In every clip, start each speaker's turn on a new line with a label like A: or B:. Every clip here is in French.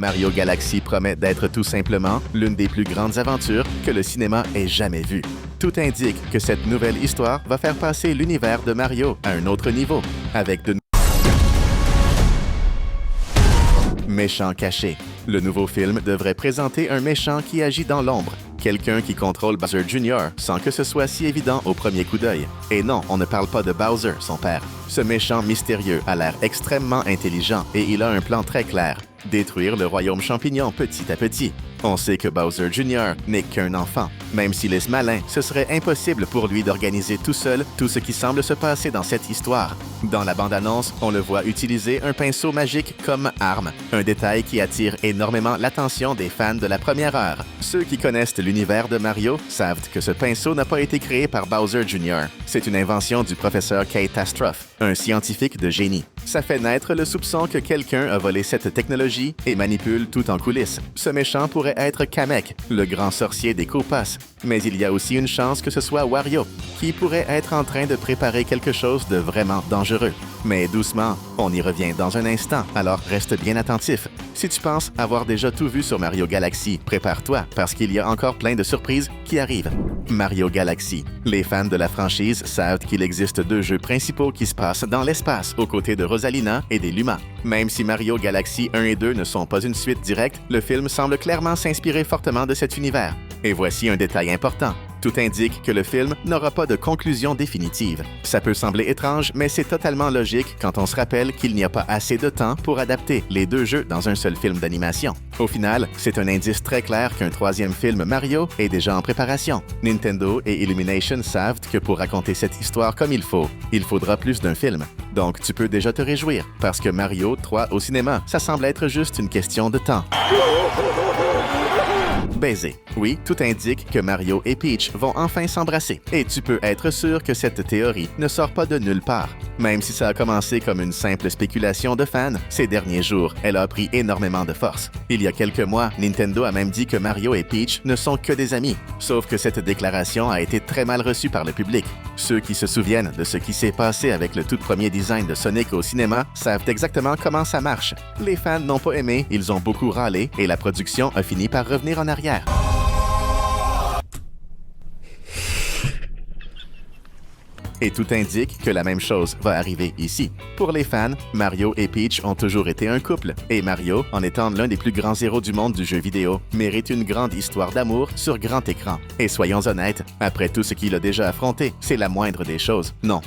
A: Mario Galaxy promet d'être tout simplement l'une des plus grandes aventures que le cinéma ait jamais vues. Tout indique que cette nouvelle histoire va faire passer l'univers de Mario à un autre niveau, avec de méchants cachés. Le nouveau film devrait présenter un méchant qui agit dans l'ombre, quelqu'un qui contrôle Bowser Jr. sans que ce soit si évident au premier coup d'œil. Et non, on ne parle pas de Bowser, son père. Ce méchant mystérieux a l'air extrêmement intelligent et il a un plan très clair: détruire le royaume champignon petit à petit. On sait que Bowser Jr. n'est qu'un enfant. Même s'il est malin, ce serait impossible pour lui d'organiser tout seul tout ce qui semble se passer dans cette histoire. Dans la bande-annonce, on le voit utiliser un pinceau magique comme arme, un détail qui attire énormément l'attention des fans de la première heure. Ceux qui connaissent l'univers de Mario savent que ce pinceau n'a pas été créé par Bowser Jr. C'est une invention du professeur Kate Astroff, un scientifique de génie. Ça fait naître le soupçon que quelqu'un a volé cette technologie et manipule tout en coulisses. Ce méchant pourrait être Kamek, le grand sorcier des Koopas. Mais il y a aussi une chance que ce soit Wario, qui pourrait être en train de préparer quelque chose de vraiment dangereux. Mais doucement, on y revient dans un instant, alors reste bien attentif. Si tu penses avoir déjà tout vu sur Mario Galaxy, prépare-toi parce qu'il y a encore plein de surprises qui arrivent. Mario Galaxy. Les fans de la franchise savent qu'il existe deux jeux principaux qui se passent dans l'espace aux côtés de Rosalina et des Luma. Même si Mario Galaxy 1 et 2 ne sont pas une suite directe, le film semble clairement s'inspirer fortement de cet univers. Et voici un détail important. Tout indique que le film n'aura pas de conclusion définitive. Ça peut sembler étrange, mais c'est totalement logique quand on se rappelle qu'il n'y a pas assez de temps pour adapter les deux jeux dans un seul film d'animation. Au final, c'est un indice très clair qu'un troisième film Mario est déjà en préparation. Nintendo et Illumination savent que pour raconter cette histoire comme il faudra plus d'un film. Donc tu peux déjà te réjouir, parce que Mario 3 au cinéma, ça semble être juste une question de temps. Baiser. Oui, tout indique que Mario et Peach vont enfin s'embrasser. Et tu peux être sûr que cette théorie ne sort pas de nulle part. Même si ça a commencé comme une simple spéculation de fans, ces derniers jours, elle a pris énormément de force. Il y a quelques mois, Nintendo a même dit que Mario et Peach ne sont que des amis. Sauf que cette déclaration a été très mal reçue par le public. Ceux qui se souviennent de ce qui s'est passé avec le tout premier design de Sonic au cinéma savent exactement comment ça marche. Les fans n'ont pas aimé, ils ont beaucoup râlé et la production a fini par revenir en arrière. Et tout indique que la même chose va arriver ici. Pour les fans, Mario et Peach ont toujours été un couple, et Mario, en étant l'un des plus grands héros du monde du jeu vidéo, mérite une grande histoire d'amour sur grand écran. Et soyons honnêtes, après tout ce qu'il a déjà affronté, c'est la moindre des choses, non?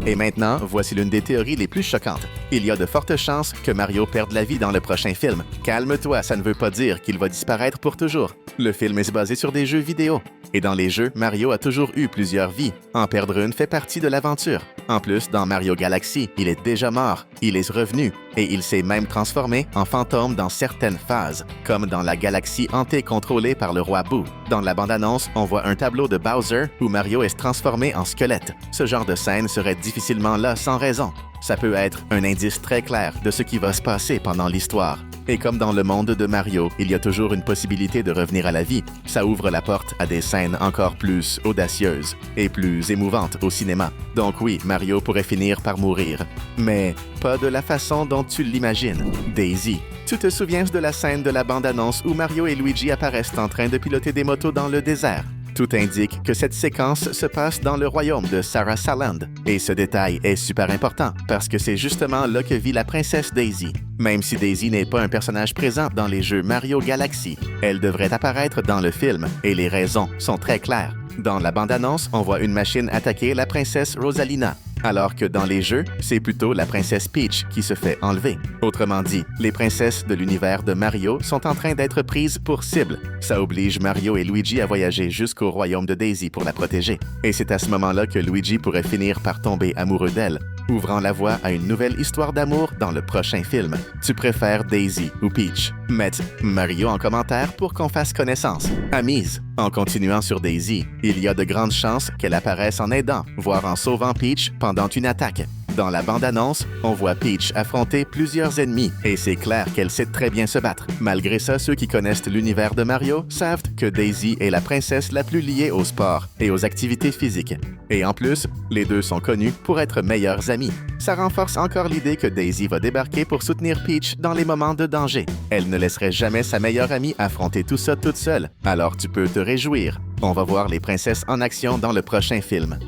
A: Et maintenant, voici l'une des théories les plus choquantes. Il y a de fortes chances que Mario perde la vie dans le prochain film. Calme-toi, ça ne veut pas dire qu'il va disparaître pour toujours. Le film est basé sur des jeux vidéo. Et dans les jeux, Mario a toujours eu plusieurs vies. En perdre une fait partie de l'aventure. En plus, dans Mario Galaxy, il est déjà mort, il est revenu, et il s'est même transformé en fantôme dans certaines phases, comme dans la galaxie hantée contrôlée par le roi Boo. Dans la bande-annonce, on voit un tableau de Bowser où Mario est transformé en squelette. Ce genre de scène serait difficilement là sans raison. Ça peut être un indice très clair de ce qui va se passer pendant l'histoire. Et comme dans le monde de Mario, il y a toujours une possibilité de revenir à la vie. Ça ouvre la porte à des scènes encore plus audacieuses et plus émouvantes au cinéma. Donc oui, Mario pourrait finir par mourir. Mais pas de la façon dont tu l'imagines. Daisy. Tu te souviens de la scène de la bande-annonce où Mario et Luigi apparaissent en train de piloter des motos dans le désert? Tout indique que cette séquence se passe dans le royaume de Sarasaland. Et ce détail est super important parce que c'est justement là que vit la princesse Daisy. Même si Daisy n'est pas un personnage présent dans les jeux Mario Galaxy, elle devrait apparaître dans le film et les raisons sont très claires. Dans la bande-annonce, on voit une machine attaquer la princesse Rosalina, alors que dans les jeux, c'est plutôt la princesse Peach qui se fait enlever. Autrement dit, les princesses de l'univers de Mario sont en train d'être prises pour cible. Ça oblige Mario et Luigi à voyager jusqu'au royaume de Daisy pour la protéger. Et c'est à ce moment-là que Luigi pourrait finir par tomber amoureux d'elle, ouvrant la voie à une nouvelle histoire d'amour dans le prochain film. Tu préfères Daisy ou Peach? Mets Mario en commentaire pour qu'on fasse connaissance. Amise. En continuant sur Daisy, il y a de grandes chances qu'elle apparaisse en aidant, voire en sauvant Peach pendant une attaque. Dans la bande-annonce, on voit Peach affronter plusieurs ennemis et c'est clair qu'elle sait très bien se battre. Malgré ça, ceux qui connaissent l'univers de Mario savent que Daisy est la princesse la plus liée au sport et aux activités physiques. Et en plus, les deux sont connus pour être meilleurs amis. Ça renforce encore l'idée que Daisy va débarquer pour soutenir Peach dans les moments de danger. Elle ne laisserait jamais sa meilleure amie affronter tout ça toute seule, alors tu peux te réjouir. On va voir les princesses en action dans le prochain film.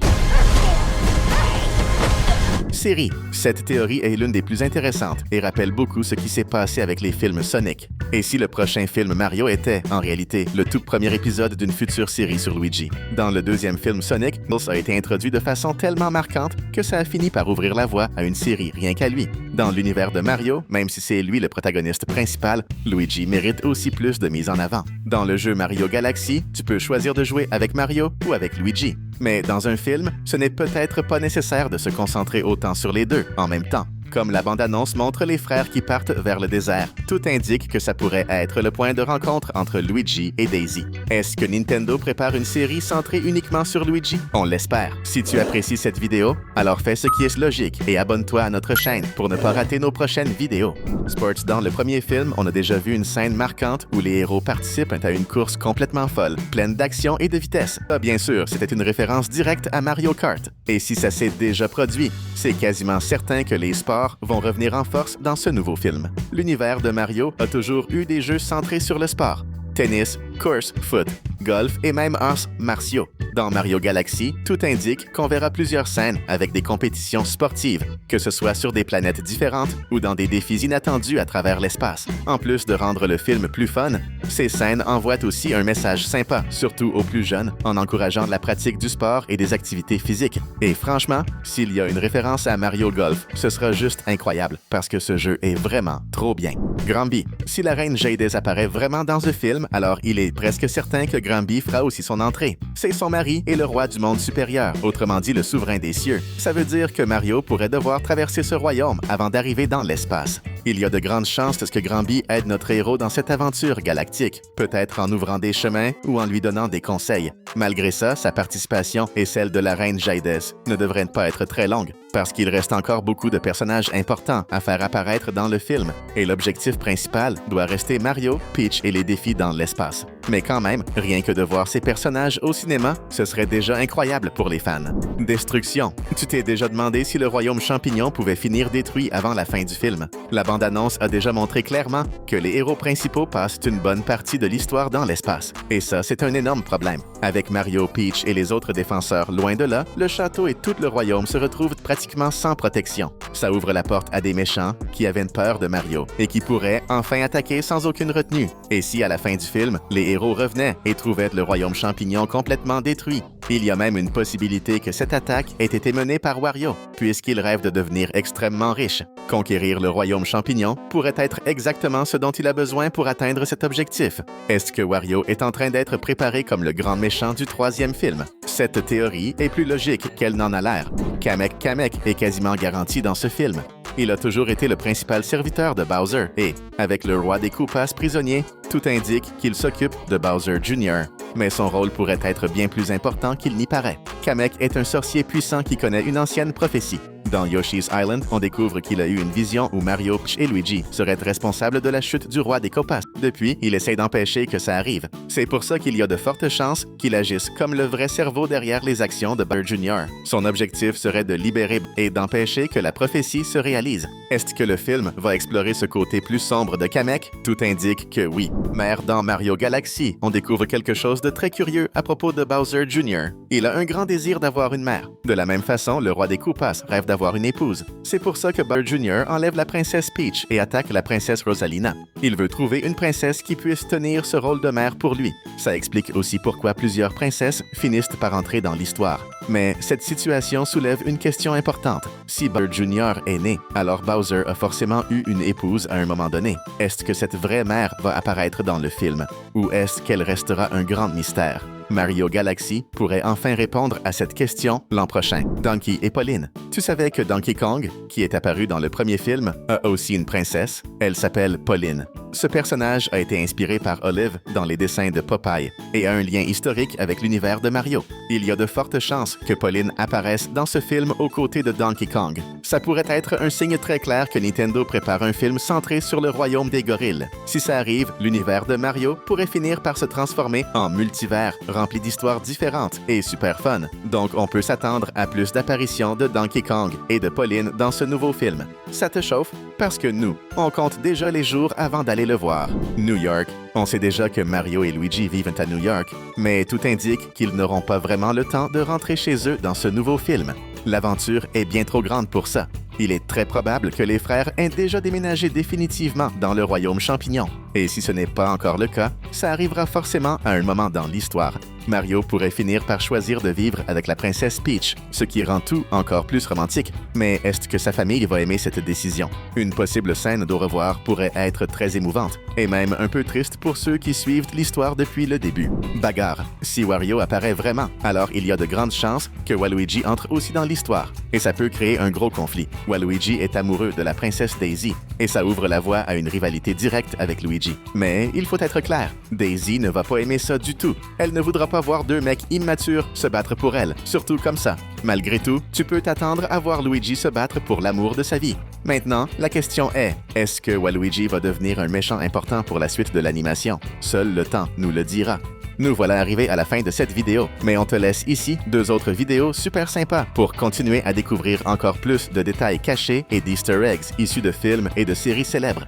A: Série. Cette théorie est l'une des plus intéressantes et rappelle beaucoup ce qui s'est passé avec les films Sonic. Et si le prochain film Mario était, en réalité, le tout premier épisode d'une future série sur Luigi? Dans le deuxième film Sonic, Knuckles a été introduit de façon tellement marquante que ça a fini par ouvrir la voie à une série rien qu'à lui. Dans l'univers de Mario, même si c'est lui le protagoniste principal, Luigi mérite aussi plus de mise en avant. Dans le jeu Mario Galaxy, tu peux choisir de jouer avec Mario ou avec Luigi. Mais dans un film, ce n'est peut-être pas nécessaire de se concentrer autant sur les deux en même temps. Comme la bande-annonce montre les frères qui partent vers le désert, tout indique que ça pourrait être le point de rencontre entre Luigi et Daisy. Est-ce que Nintendo prépare une série centrée uniquement sur Luigi? On l'espère. Si tu apprécies cette vidéo, alors fais ce qui est logique et abonne-toi à notre chaîne pour ne pas rater nos prochaines vidéos. Sports, dans le premier film, on a déjà vu une scène marquante où les héros participent à une course complètement folle, pleine d'action et de vitesse. Ah, bien sûr, c'était une référence directe à Mario Kart. Et si ça s'est déjà produit, c'est quasiment certain que les sports vont revenir en force dans ce nouveau film. L'univers de Mario a toujours eu des jeux centrés sur le sport. Tennis, course, foot, golf et même arts martiaux. Dans Mario Galaxy, tout indique qu'on verra plusieurs scènes avec des compétitions sportives, que ce soit sur des planètes différentes ou dans des défis inattendus à travers l'espace. En plus de rendre le film plus fun, ces scènes envoient aussi un message sympa, surtout aux plus jeunes, en encourageant la pratique du sport et des activités physiques. Et franchement, s'il y a une référence à Mario Golf, ce sera juste incroyable, parce que ce jeu est vraiment trop bien. Granby. Si la reine Jadez apparaît vraiment dans ce film, alors il est presque certain que Granby fera aussi son entrée. C'est son mari et le roi du monde supérieur, autrement dit le souverain des cieux. Ça veut dire que Mario pourrait devoir traverser ce royaume avant d'arriver dans l'espace. Il y a de grandes chances que Granby aide notre héros dans cette aventure galactique, peut-être en ouvrant des chemins ou en lui donnant des conseils. Malgré ça, sa participation et celle de la reine Jadez ne devraient pas être très longues, parce qu'il reste encore beaucoup de personnages importants à faire apparaître dans le film, et l'objectif principal doit rester Mario, Peach et les défis dans l'espace. Mais quand même, rien que de voir ces personnages au cinéma, ce serait déjà incroyable pour les fans. Destruction. Tu t'es déjà demandé si le royaume champignon pouvait finir détruit avant la fin du film. La bande-annonce a déjà montré clairement que les héros principaux passent une bonne partie de l'histoire dans l'espace. Et ça, c'est un énorme problème. Avec Mario, Peach et les autres défenseurs loin de là, le château et tout le royaume se retrouvent pratiquement sans protection. Ça ouvre la porte à des méchants qui avaient peur de Mario et qui pourraient enfin attaquer sans aucune retenue. Et si à la fin du film, les héros revenaient et trouvaient le royaume champignon complètement détruit, il y a même une possibilité que cette attaque ait été menée par Wario, puisqu'il rêve de devenir extrêmement riche. Conquérir le royaume champignon pourrait être exactement ce dont il a besoin pour atteindre cet objectif. Est-ce que Wario est en train d'être préparé comme le grand méchant du troisième film? Cette théorie est plus logique qu'elle n'en a l'air. Kamek est quasiment garanti dans ce film. Il a toujours été le principal serviteur de Bowser et, avec le roi des Koopas prisonnier, tout indique qu'il s'occupe de Bowser Jr. Mais son rôle pourrait être bien plus important qu'il n'y paraît. Kamek est un sorcier puissant qui connaît une ancienne prophétie. Dans Yoshi's Island, on découvre qu'il a eu une vision où Mario, Peach et Luigi seraient responsables de la chute du roi des Koopas. Depuis, il essaie d'empêcher que ça arrive. C'est pour ça qu'il y a de fortes chances qu'il agisse comme le vrai cerveau derrière les actions de Bowser Jr. Son objectif serait de libérer et d'empêcher que la prophétie se réalise. Est-ce que le film va explorer ce côté plus sombre de Kamek? Tout indique que oui. Mais dans Mario Galaxy, on découvre quelque chose de très curieux à propos de Bowser Jr. Il a un grand désir d'avoir une mère. De la même façon, le roi des Koopas rêve d'avoir une épouse. C'est pour ça que Bowser Jr. enlève la princesse Peach et attaque la princesse Rosalina. Il veut trouver une princesse qui puisse tenir ce rôle de mère pour lui. Ça explique aussi pourquoi plusieurs princesses finissent par entrer dans l'histoire. Mais cette situation soulève une question importante. Si Bowser Jr. est né, alors Bowser a forcément eu une épouse à un moment donné. Est-ce que cette vraie mère va apparaître dans le film? Ou est-ce qu'elle restera un grand mystère? Mario Galaxy pourrait enfin répondre à cette question l'an prochain. Donkey et Pauline. Tu savais que Donkey Kong, qui est apparu dans le premier film, a aussi une princesse? Elle s'appelle Pauline. Ce personnage a été inspiré par Olive dans les dessins de Popeye et a un lien historique avec l'univers de Mario. Il y a de fortes chances que Pauline apparaisse dans ce film aux côtés de Donkey Kong. Ça pourrait être un signe très clair que Nintendo prépare un film centré sur le royaume des gorilles. Si ça arrive, l'univers de Mario pourrait finir par se transformer en multivers rempli d'histoires différentes et super fun. Donc on peut s'attendre à plus d'apparitions de Donkey Kong et de Pauline dans ce nouveau film. Ça te chauffe? Parce que nous, on compte déjà les jours avant d'aller le voir. New York. On sait déjà que Mario et Luigi vivent à New York, mais tout indique qu'ils n'auront pas vraiment le temps de rentrer chez eux dans ce nouveau film. L'aventure est bien trop grande pour ça. Il est très probable que les frères aient déjà déménagé définitivement dans le royaume champignon. Et si ce n'est pas encore le cas, ça arrivera forcément à un moment dans l'histoire. Mario pourrait finir par choisir de vivre avec la princesse Peach, ce qui rend tout encore plus romantique. Mais est-ce que sa famille va aimer cette décision? Une possible scène d'au revoir pourrait être très émouvante, et même un peu triste pour ceux qui suivent l'histoire depuis le début. Bagarre. Si Wario apparaît vraiment, alors il y a de grandes chances que Waluigi entre aussi dans l'histoire, et ça peut créer un gros conflit. Waluigi est amoureux de la princesse Daisy, et ça ouvre la voie à une rivalité directe avec Luigi. Mais il faut être clair, Daisy ne va pas aimer ça du tout. Elle ne voudra pas voir deux mecs immatures se battre pour elle, surtout comme ça. Malgré tout, tu peux t'attendre à voir Luigi se battre pour l'amour de sa vie. Maintenant, la question est-ce que Waluigi va devenir un méchant important pour la suite de l'animation? Seul le temps nous le dira. Nous voilà arrivés à la fin de cette vidéo, mais on te laisse ici 2 autres vidéos super sympas pour continuer à découvrir encore plus de détails cachés et d'easter eggs issus de films et de séries célèbres.